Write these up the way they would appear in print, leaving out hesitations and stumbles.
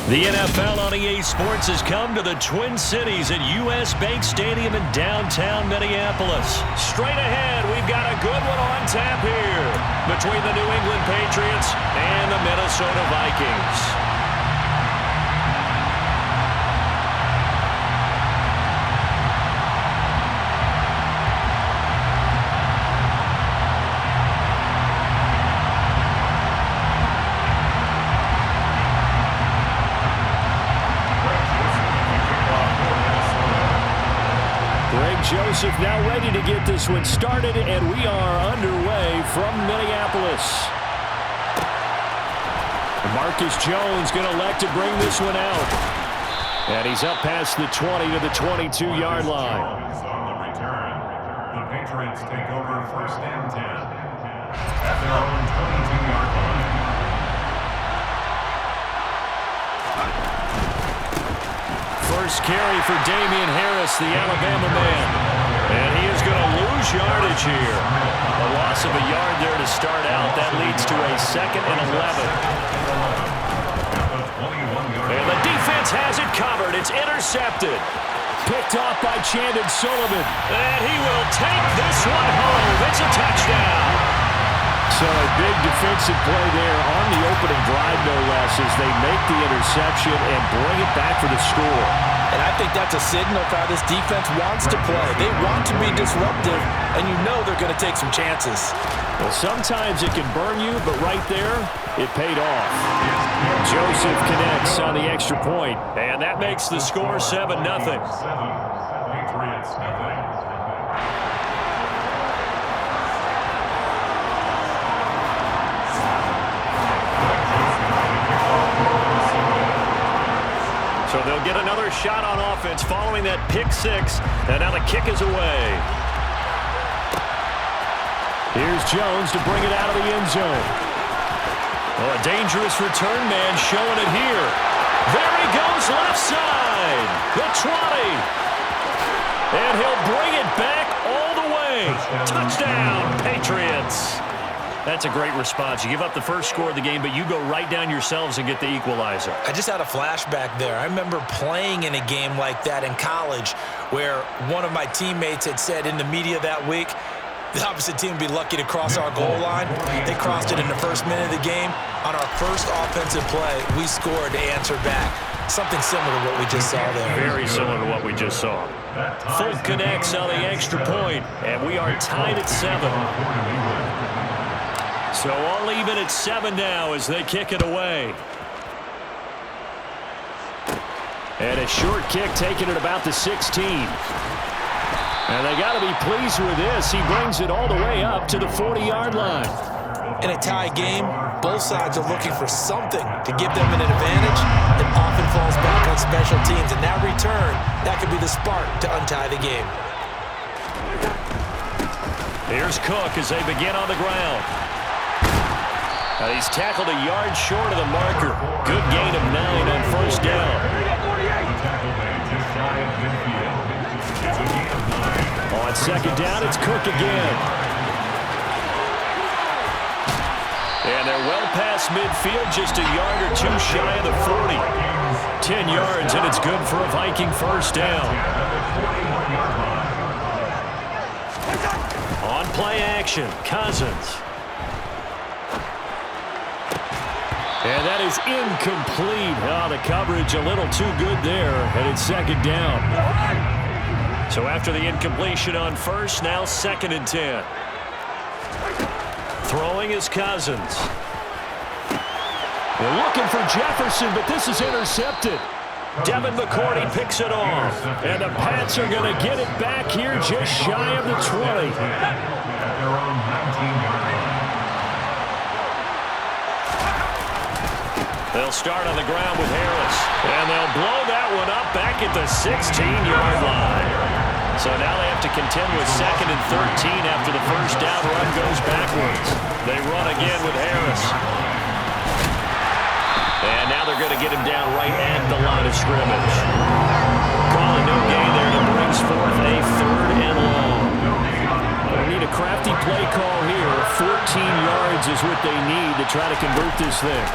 The NFL on EA Sports has come to the Twin Cities at U.S. Bank Stadium in downtown Minneapolis. Straight ahead, we've got a good one on tap here between the New England Patriots and the Minnesota Vikings. Joseph now ready to get this one started, and we are underway from Minneapolis. Marcus Jones going to elect to bring this one out. And he's up past the 20 to the 22-yard line. On the return, the Patriots take over 1st and 10 at their own 22-yard line. First carry for Damian Harris, the Alabama man. And he is going to lose yardage here. A loss of a yard there to start out. That leads to a 2nd and 11. And the defense has it covered. It's intercepted. Picked off by Chandon Sullivan. And he will take this one home. It's a touchdown. So a big defensive play there on the opening drive, no less, as they make the interception and bring it back for the score. And I think that's a signal for how this defense wants to play. They want to be disruptive, and you know they're going to take some chances. Well, sometimes it can burn you, but right there, it paid off. Joseph connects on the extra point, and that makes the score 7-0. Patriots, nothing. So they'll get another shot on offense following that pick six, and now the kick is away. Here's Jones to bring it out of the end zone. Oh, a dangerous return man showing it here. There he goes, left side, the 20. And he'll bring it back all the way. Touchdown, Patriots. That's a great response. You give up the first score of the game, but you go right down yourselves and get the equalizer. I just had a flashback there. I remember playing in a game like that in college where one of my teammates had said in the media that week, the opposite team would be lucky to cross our goal line. They crossed it in the first minute of the game. On our first offensive play, we scored to answer back. Something similar to what we just saw there. Very similar to what we just saw. Full connects on the extra point, and we are tied at 7. So all even at 7 now as they kick it away. And a short kick taken at about the 16. And they got to be pleased with this. He brings it all the way up to the 40-yard line. In a tie game, both sides are looking for something to give them an advantage. It often falls back on special teams. And that return, that could be the spark to untie the game. Here's Cook as they begin on the ground. He's tackled a yard short of the marker. Good gain of 9 on first down. On second down, it's Cook again. And they're well past midfield, just a yard or two shy of the 40. 10 yards, and it's good for a Viking first down. On play action, Cousins. And that is incomplete. Oh, the coverage a little too good there, and it's second down. So after the incompletion on first, now 2nd and 10. Throwing is Cousins. They're looking for Jefferson, but this is intercepted. Devin McCourty picks it off. And the Pats are going to get it back here just shy of the 20. At their own 19-yard line. They'll start on the ground with Harris. And they'll blow that one up back at the 16-yard line. So now they have to contend with 2nd and 13 after the first down run goes backwards. They run again with Harris. And now they're going to get him down right at the line of scrimmage. Calling no gain there, and it brings forth a 3rd and long. They need a crafty play call here. 14 yards is what they need to try to convert this thing.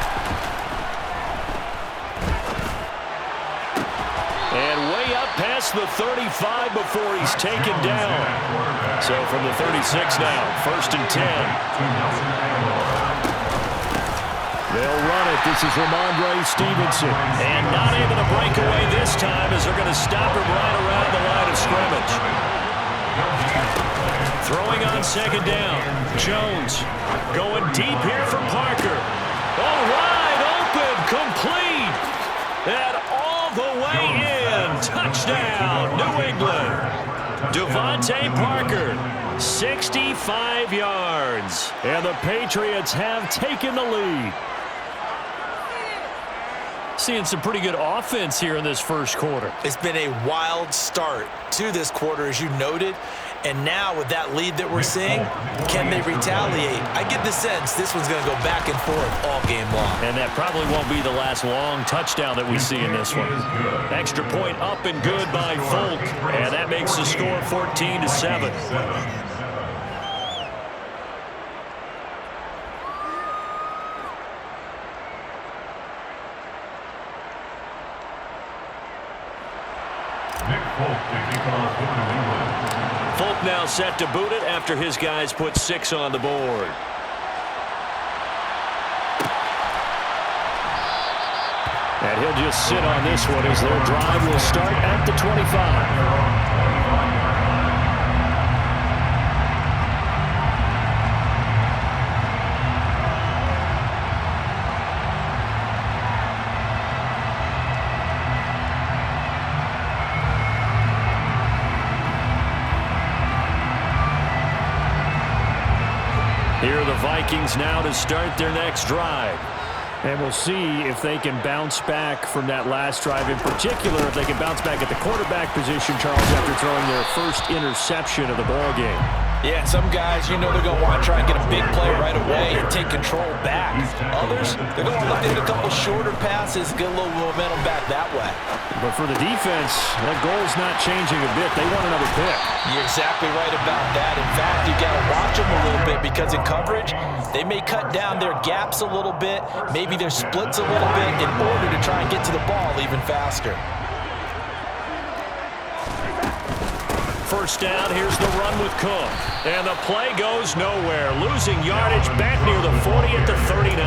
past the 35 before he's taken down. So from the 36 now, 1st and 10. They'll run it. This is Ramondre Stevenson. And not able to break away this time as they're going to stop him right around the line of scrimmage. Throwing on 2nd down. Jones going deep here for Parker. Oh, wide open, complete. And all the way in. Touchdown, New England. Devontae Parker, 65 yards. And the Patriots have taken the lead. Seeing some pretty good offense here in this first quarter. It's been a wild start to this quarter, as you noted. And now with that lead that we're seeing, can they retaliate? I get the sense this one's going to go back and forth all game long. And that probably won't be the last long touchdown that we see in this one. Extra point up and good by Folk. And that makes the score 14-7. Folk now set to boot it after his guys put 6 on the board. And he'll just sit on this one as their drive will start at the 25. Here are the Vikings now to start their next drive. And we'll see if they can bounce back from that last drive. In particular, if they can bounce back at the quarterback position, Charles, after throwing their first interception of the ballgame. Yeah, some guys, you know they're going to want to try and get a big play right away and take control back. Others, they're going to look at a couple shorter passes, get a little momentum back that way. But for the defense, that goal's not changing a bit. They want another pick. You're exactly right about that. In fact, you got to watch them a little bit because in coverage, they may cut down their gaps a little bit, maybe their splits a little bit in order to try and get to the ball even faster. First down, here's the run with Cook. And the play goes nowhere. Losing yardage back near the 40 at the 39.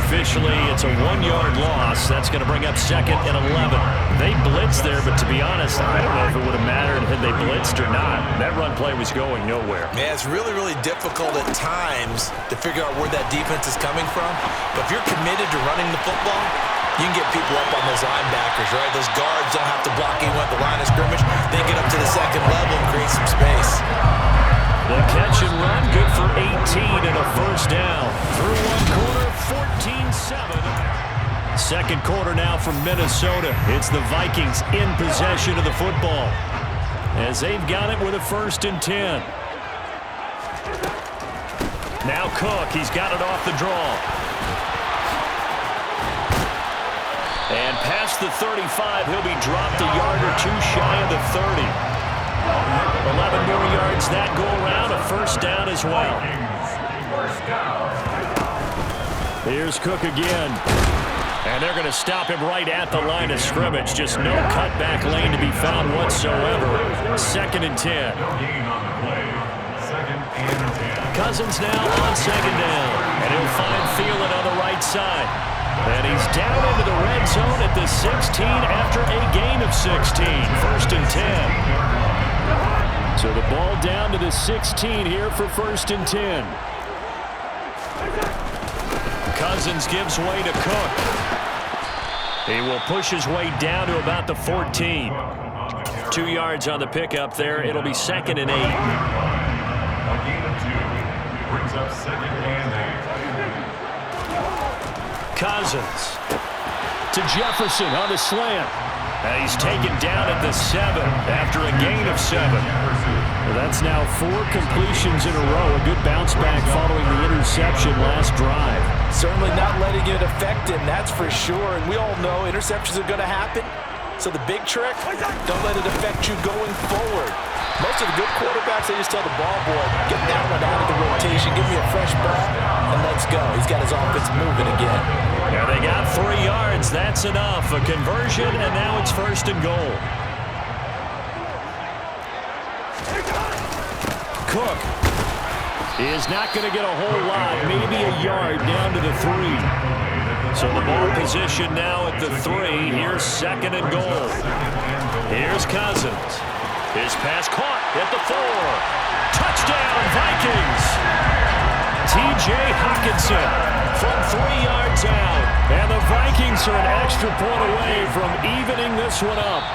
Officially, it's a 1-yard loss. That's going to bring up 2nd and 11. They blitzed there, but to be honest, I don't know if it would have mattered had they blitzed or not. That run play was going nowhere. Man, it's really, really difficult at times to figure out where that defense is coming from. But if you're committed to running the football, you can get people up on those linebackers, right? Those guards don't have to block anyone at the line of scrimmage. They get up to the 2nd level and create some space. The catch and run, good for 18 and a first down. Through one quarter, 14-7. Second quarter now from Minnesota. It's the Vikings in possession of the football as they've got it with a 1st and 10. Now Cook, he's got it off the draw. And past the 35, he'll be dropped a yard or two shy of the 30. 11 more yards that go around, a first down as well. Here's Cook again. And they're going to stop him right at the line of scrimmage. Just no cutback lane to be found whatsoever. 2nd and 10. Cousins now on 2nd down. And he'll find Thielen on the right side. And he's down into the red zone at the 16 after a gain of 16. 1st and 10. So the ball down to the 16 here for 1st and 10. Cousins gives way to Cook. He will push his way down to about the 14. 2 yards on the pickup there. It'll be 2nd and 8. A gain of 2 brings up 2nd and 8. Cousins to Jefferson on the slant. And he's taken down at the 7 after a gain of 7. Well, that's now 4 completions in a row. A good bounce back following the interception last drive. Certainly not letting it affect him, that's for sure. And we all know interceptions are going to happen. So the big trick, don't let it affect you going forward. Most of the good quarterbacks, they just tell the ball boy, get that one out of the rotation, give me a fresh ball, and let's go. He's got his offense moving again. Yeah, they got 3 yards. That's enough. A conversion, and now it's 1st and goal. Cook is not going to get a whole lot, maybe a yard down to the 3. So the ball position now at the 3. Here's 2nd and goal. Here's Cousins. His pass caught at the 4. Touchdown, Vikings. T.J. Hockenson from 3 yards out. And the Vikings are an extra point away from evening this one up.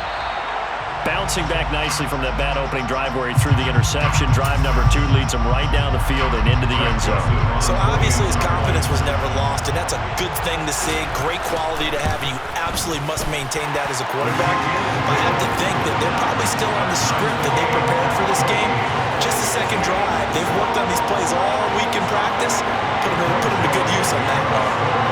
Bouncing back nicely from that bad opening drive where he threw the interception. Drive number 2 leads him right down the field and into the end zone. So obviously his confidence was never lost, and that's a good thing to see. Great quality to have, and you absolutely must maintain that as a quarterback. But I have to think that they're probably still on the script that they prepared for this game. Just the second drive. They've worked on these plays all week in practice. Put them to good use on that one.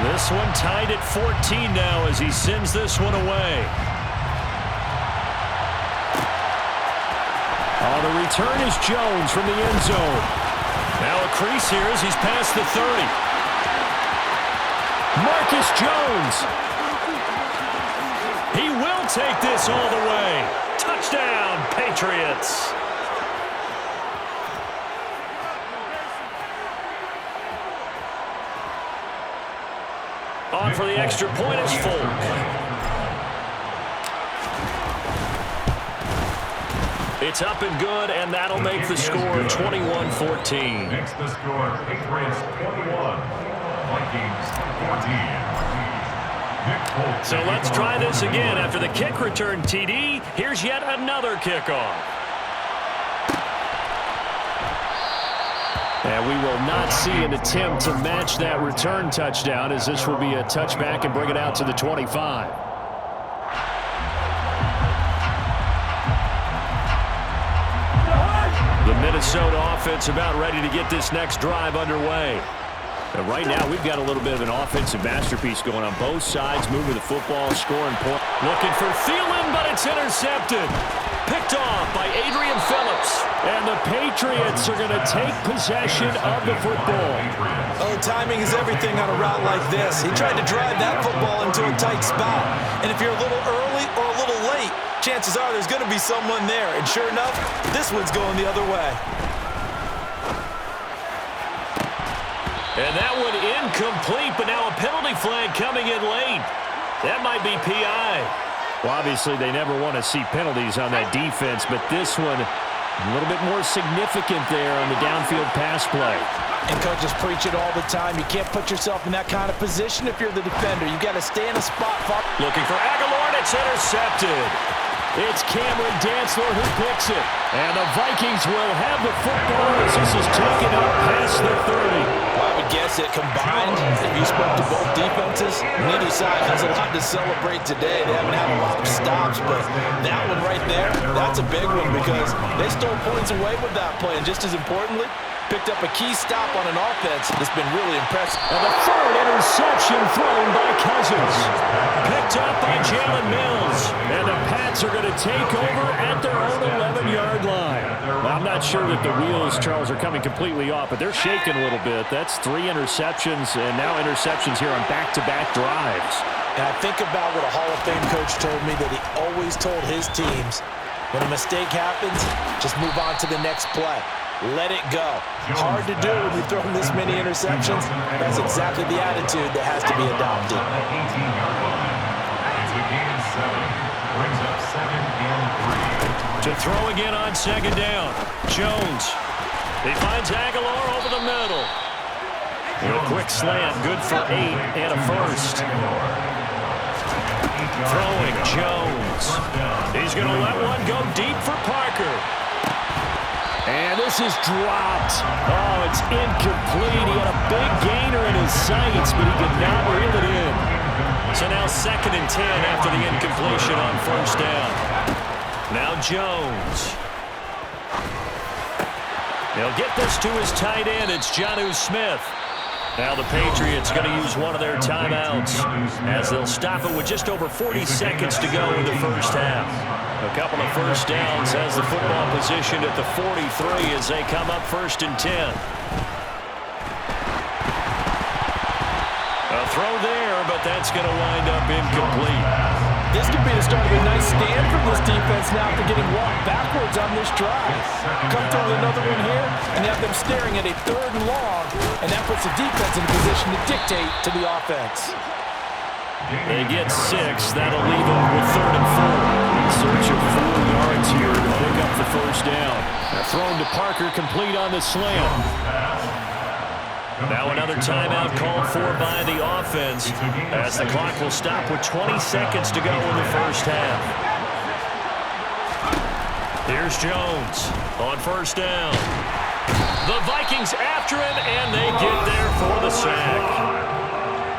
This one tied at 14 now as he sends this one away. Oh, the return is Jones from the end zone. Now a crease here as he's past the 30. Marcus Jones. He will take this all the way. Touchdown, Patriots. On for the extra point is Folk. It's up and good, and that'll make the score 21-14. Next the score, Patriots 21, Vikings 14. So let's try this again. After the kick return TD, here's yet another kickoff. And we will not see an attempt to match that return touchdown, as this will be a touchback and bring it out to the 25. The Minnesota offense about ready to get this next drive underway. And right now, we've got a little bit of an offensive masterpiece going on both sides, moving the football, scoring points. Looking for Thielen, but it's intercepted. Picked off by Adrian Phillips. And the Patriots are going to take possession of the football. Oh, timing is everything on a route like this. He tried to drive that football into a tight spot. And if you're a little early or a little late, chances are there's going to be someone there. And sure enough, this one's going the other way. And that one incomplete, but now a penalty flag coming in late. That might be PI. Well, obviously, they never want to see penalties on that defense, but this one a little bit more significant there on the downfield pass play. And coaches preach it all the time. You can't put yourself in that kind of position if you're the defender. You got to stay in a spot. Looking for Aguilar, and it's intercepted. It's Cameron Dantzler who picks it. And the Vikings will have the football as this is taken up past the 30. I would guess that combined, if you spoke to both defenses, neither side has a lot to celebrate today. They haven't had a lot of stops, but that one right there, that's a big one because they stole points away with that play. And just as importantly, picked up a key stop on an offense that's been really impressive. And the third interception thrown by Cousins. Picked up by Jalen Mills. And the Pats are going to take over at their own 11-yard line. Well, I'm not sure that the wheels, Charles, are coming completely off, but they're shaking a little bit. That's 3 interceptions, and now interceptions here on back-to-back drives. And I think about what a Hall of Fame coach told me that he always told his teams, when a mistake happens, just move on to the next play. Let it go. Hard to do when you're throwing this many interceptions. That's exactly the attitude that has to be adopted. To throw again on second down. Jones. He finds Aguilar over the middle. And a quick slant, good for 8 and a first. Throwing Jones. He's going to let one go deep for Parker. And this is dropped. Oh, it's incomplete. He had a big gainer in his sights, but he could not reel it in. So now 2nd and 10 after the incompletion on first down. Now Jones. He'll get this to his tight end. It's Jonnu Smith. Now the Patriots going to use one of their timeouts as they'll stop it with just over 40 seconds to go in the first half. A couple of first downs has the football positioned at the 43 as they come up 1st and 10. A throw there, but that's going to wind up incomplete. This could be the start of a nice stand from this defense now after getting walked backwards on this drive. Come through with another one here, and you have them staring at a 3rd and long, and that puts the defense in a position to dictate to the offense. They get 6. That'll leave them with 3rd and 4. In search of 4 yards here to pick up the first down. Thrown to Parker, complete on the slant. Now another timeout called for by the offense as the clock will stop with 20 seconds to go in the first half. Here's Jones on first down. The Vikings after him, and they get there for the sack.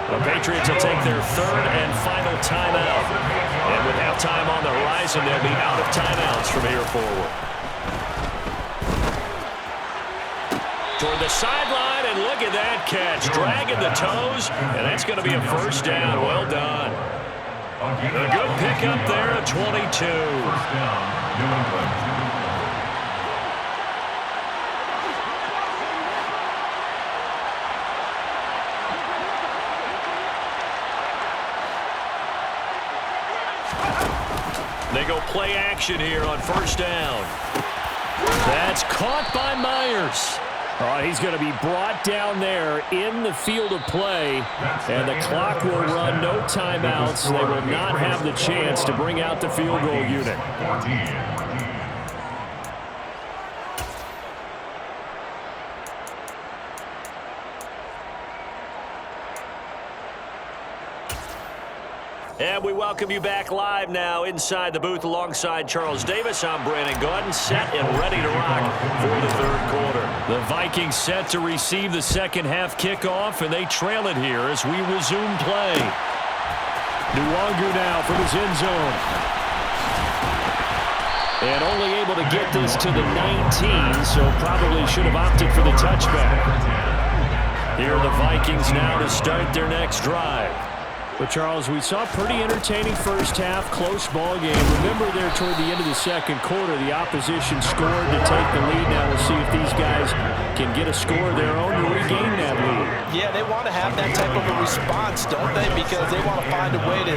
The Patriots will take their 3rd and final timeout. And with halftime on the horizon, they'll be out of timeouts from here forward. Toward the sideline, and look at that catch. Dragging the toes, and that's going to be a first down. Well done. A good pickup there at 22. First down, New England. They go play action here on first down. That's caught by Myers. He's going to be brought down there in the field of play, and the clock will run, no timeouts. They will not have the chance to bring out the field goal unit. And we welcome you back live now inside the booth alongside Charles Davis. I'm Brandon Gaudin, set and ready to rock for the 3rd quarter. The Vikings set to receive the second half kickoff, and they trail it here as we resume play. Nwangu now from his end zone. And only able to get this to the 19, so probably should have opted for the touchback. Here are the Vikings now to start their next drive. But, Charles, we saw a pretty entertaining first half, close ball game. Remember there toward the end of the second quarter, the opposition scored to take the lead. Now we'll see if these guys can get a score of their own to regain that lead. Yeah, they want to have that type of a response, don't they? Because they want to find a way to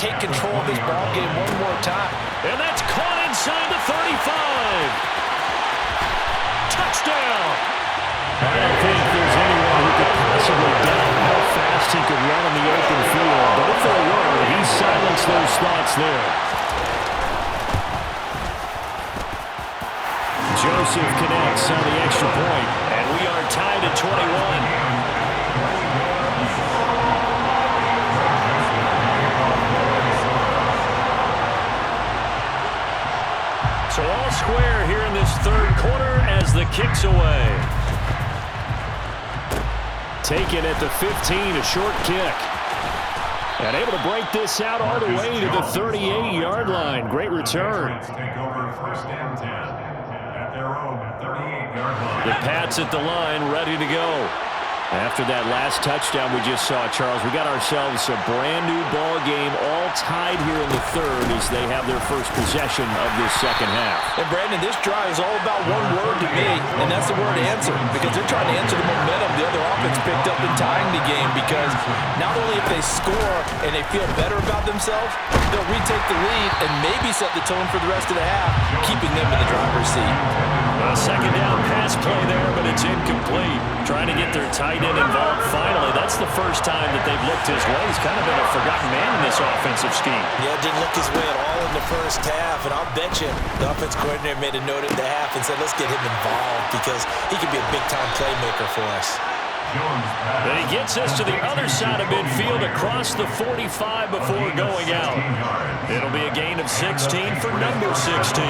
take control of this ball game one more time. And that's caught inside the 35. Touchdown! I don't think there's anyone who could possibly doubt how fast he could run in the open field. But if there were, he silenced those thoughts there. Joseph connects on the extra point, and we are tied at 21. So all square here in this 3rd quarter as the kick's away. Taken at the 15, a short kick. And able to break this out all the way to the 38-yard line. Great return. Take over 1st and 10 at their own 38-yard line. The Pats at the line, ready to go. After that last touchdown we just saw, Charles, we got ourselves a brand-new ball game, all tied here in the 3rd as they have their first possession of this second half. And, Brandon, this drive is all about one word to me, and that's the word answer, because they're trying to answer the momentum the other offense picked up in tying the game, because not only if they score and they feel better about themselves, they'll retake the lead and maybe set the tone for the rest of the half, keeping them in the driver's seat. A second down pass play there, but it's incomplete. Trying to get their tight end involved finally. That's the first time that they've looked his way. He's kind of been a forgotten man in this offensive scheme. Yeah, didn't look his way at all in the first half, and I'll bet you the offense coordinator made a note at the half and said, let's get him involved because he could be a big-time playmaker for us. And he gets us to the other side of midfield across the 45 before going out. It'll be a gain of 16 for number 16.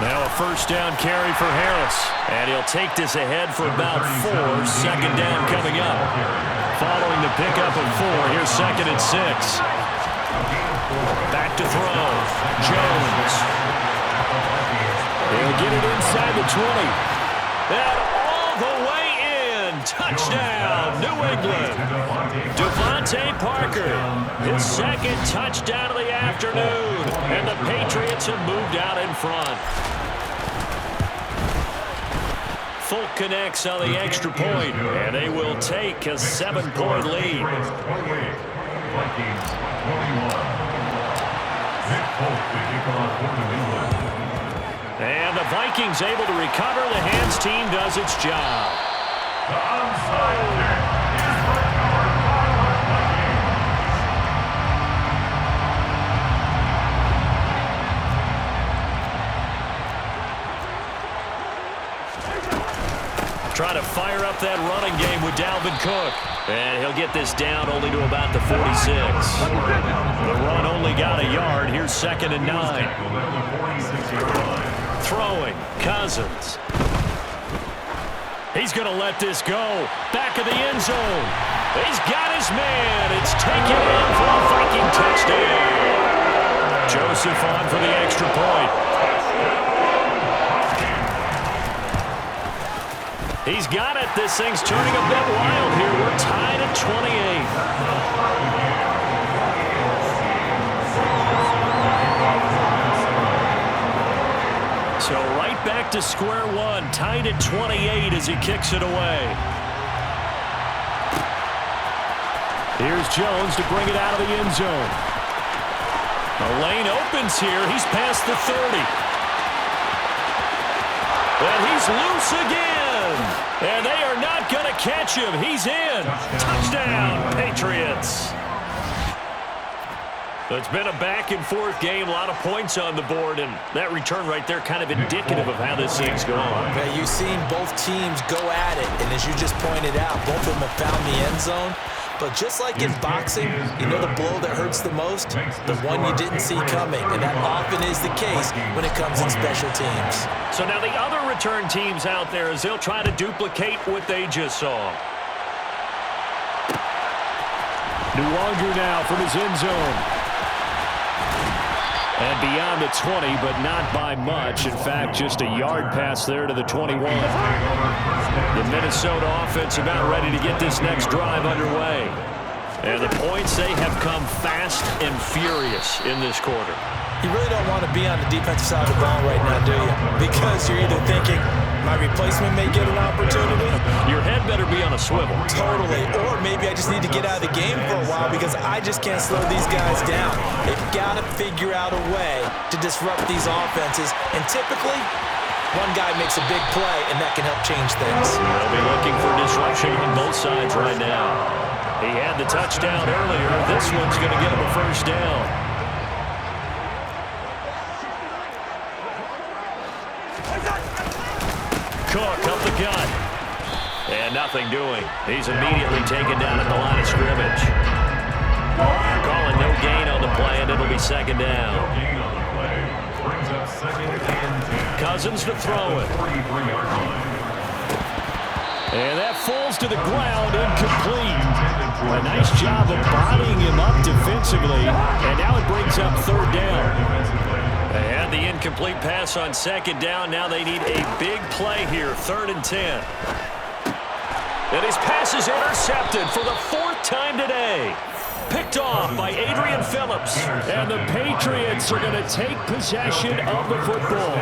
Now a first down carry for Harris. And he'll take this ahead for about 4. Second down coming up. Following the pickup of 4, here's 2nd and 6. Back to throw. Jones. He'll get it inside the 20. And all the way in. Touchdown, New England. Devontae Parker, his 2nd touchdown of the afternoon. And the Patriots have moved out in front. Folk connects on the extra point, and they will take a 7-point lead. Vikings 21. Nick Folk to kick off for New England. And the Vikings able to recover. The hands team does its job. The onside kick is recovered by the Vikings. Trying to fire up that running game with Dalvin Cook. And he'll get this down only to about the 46. The run only got a yard. Here's 2nd and 9. Throwing, Cousins. He's going to let this go. Back of the end zone. He's got his man. It's taken in for a Viking touchdown. Joseph on for the extra point. He's got it. This thing's turning a bit wild here. We're tied at 28. So right back to square one, tied at 28 as he kicks it away. Here's Jones to bring it out of the end zone. The lane opens here. He's past the 30. And he's loose again. And they are not going to catch him. He's in. Touchdown, Patriots. It's been a back-and-forth game, a lot of points on the board, and that return right there kind of indicative of how this thing's going. Yeah, you've seen both teams go at it, and as you just pointed out, both of them have found the end zone. But just like in boxing, you know the blow that hurts the most? The one you didn't see coming, and that often is the case when it comes in special teams. So now the other return teams out there, as they'll try to duplicate what they just saw. Nuwanger now from his end zone. And beyond the 20, but not by much. In fact, just a yard pass there to the 21. The Minnesota offense about ready to get this next drive underway. And the points, they have come fast and furious in this quarter. You really don't want to be on the defensive side of the ball right now, do you? Because you're either thinking, my replacement may get an opportunity. Your head better be on a swivel. Totally. Or maybe I just need to get out of the game for a while because I just can't slow these guys down. They've got to figure out a way to disrupt these offenses. And typically, one guy makes a big play, and that can help change things. They'll be looking for disruption on both sides right now. He had the touchdown earlier. This one's going to get him a first down. Cook up the gut. And nothing doing. He's immediately taken down at the line of scrimmage. Calling no gain on the play, and it'll be 2nd down. Cousins to throw it. And that falls to the ground, incomplete. A nice job of bodying him up defensively. And now it brings up 3rd down. They had the incomplete pass on 2nd down. Now they need a big play here, 3rd and 10. And his pass is intercepted for the 4th time today. Picked off by Adrian Phillips. And the Patriots are going to take possession of the football.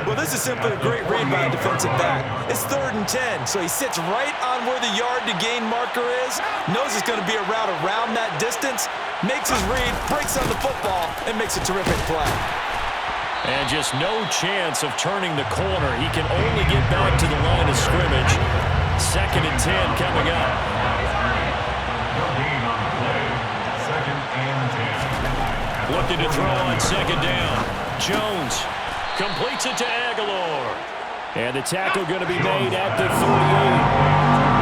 Well, this is simply a great read by a defensive back. It's 3rd and 10, so he sits right on where the yard-to-gain marker is, knows it's going to be a route around that distance, makes his read, breaks on the football, and makes a terrific play. And just no chance of turning the corner. He can only get back to the line of scrimmage. 2nd and 10 coming up. Looking to throw on 2nd down. Jones completes it to Aguilar. And the tackle going to be made at the 38.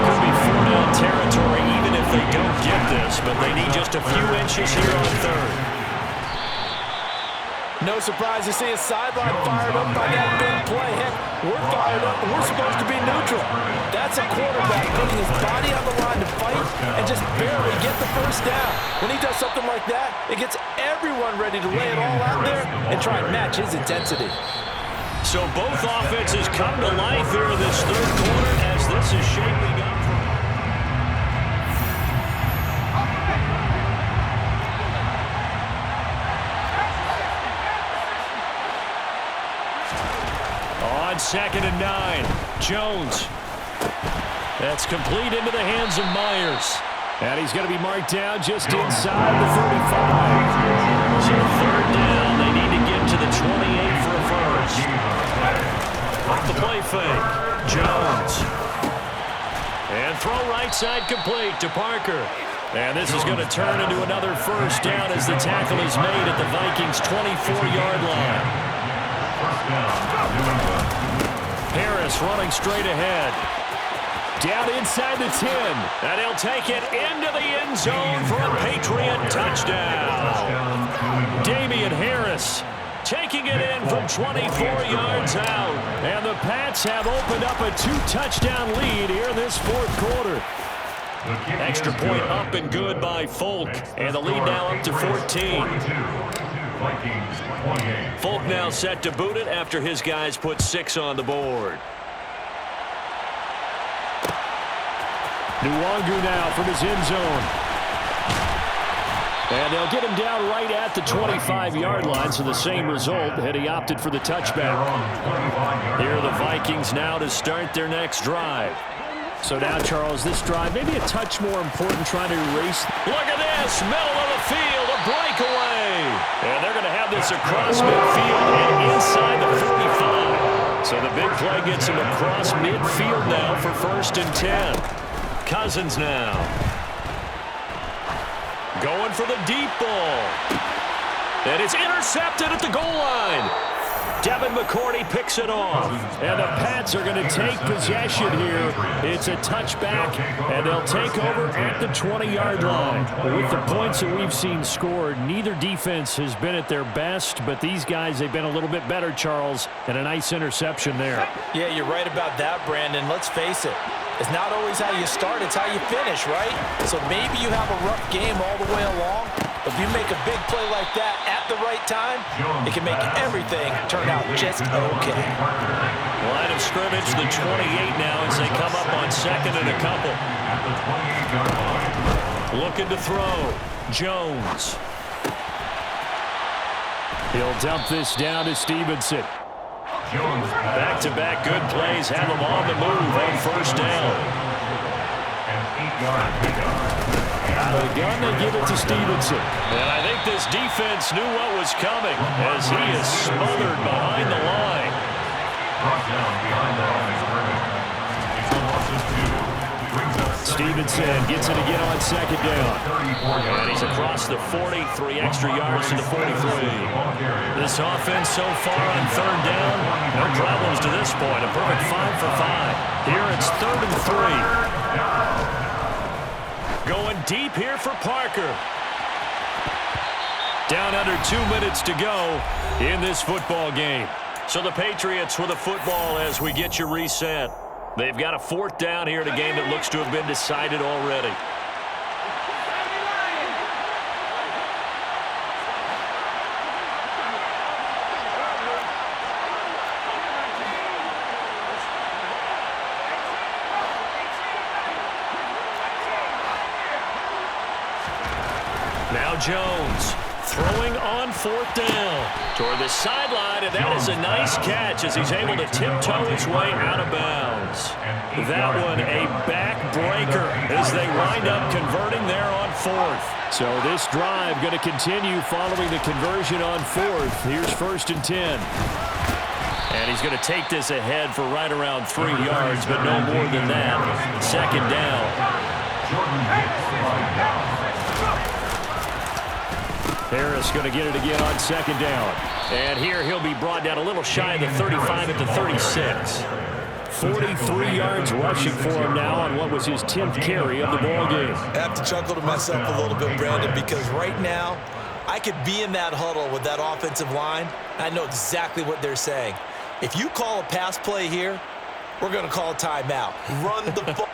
Could be 4-down territory even if they don't get this, but they need just a few inches here on 3rd. No surprise to see a sideline fired up by that big play. Heck, we're fired up, and we're supposed to be neutral. That's a quarterback putting his body on the line to fight and just barely get the first down. When he does something like that, it gets everyone ready to lay it all out there and try and match his intensity. So both offenses come to life here in this 3rd quarter as this is shaping up. On 2nd and 9, Jones. That's complete into the hands of Myers. And he's going to be marked down just inside the 35. So 3rd down, they need to get to the 28 for a first. Off the play fake, Jones. And throw right side complete to Parker. And this is going to turn into another first down as the tackle is made at the Vikings' 24-yard line. Harris running straight ahead. Down inside the 10. And he'll take it into the end zone for a Patriot touchdown. Damian Harris taking it in from 24 yards out. And the Pats have opened up a 2-touchdown lead here in this 4th quarter. Extra point up and good by Folk. And the lead now up to 14. Folk now set to boot it after his guys put 6 on the board. Nwangu now from his end zone. And they'll get him down right at the 25-yard line, so the same result had he opted for the touchback. Here are the Vikings now to start their next drive. So now, Charles, this drive maybe a touch more important, trying to erase. Look at this, middle of the field, a breakaway. And they're going to have this across midfield and inside the 45. So the big play gets him across midfield now for 1st and 10. Cousins now. Going for the deep ball. And it's intercepted at the goal line. Devin McCourty picks it off. And the Pats are going to take possession here. It's a touchback, and they'll take over at the 20-yard line. With the points that we've seen scored, neither defense has been at their best, but these guys, they've been a little bit better, Charles, and a nice interception there. Yeah, you're right about that, Brandon. Let's face it. It's not always how you start, it's how you finish, right? So maybe you have a rough game all the way along, but if you make a big play like that at the right time, it can make everything turn out just okay. Line of scrimmage, the 28 now as they come up on 2nd and a couple. Looking to throw. Jones. He'll dump this down to Stevenson. Back-to-back good plays have him on the move on 1st down. Out of the gun, they give it to Stevenson. And I think this defense knew what was coming as he is smothered behind the line. Stevenson gets it again on 2nd down. And he's across the 40, 3 extra yards to the 43. This offense so far on 3rd down, no problems to this point. A perfect 5 for 5. Here it's 3rd and 3. Going deep here for Parker. Down under 2 minutes to go in this football game. So the Patriots with a football as we get you reset. They've got a 4th down here in a game that looks to have been decided already. Now Jones throwing on 4th down toward the sideline, and that is a nice catch as he's able to tiptoe his way out of bounds. That one a backbreaker as they wind up converting there on 4th. So this drive going to continue following the conversion on 4th. Here's 1st and 10. And he's going to take this ahead for right around 3 yards, but no more than that. 2nd down. Harris going to get it again on 2nd down. And here he'll be brought down a little shy of the 35 at the 36. 43 yards rushing for him now on what was his 10th carry of the ballgame. I have to chuckle to myself a little bit, Brandon, because right now I could be in that huddle with that offensive line. I know exactly what they're saying. If you call a pass play here, we're going to call a timeout. Run the ball.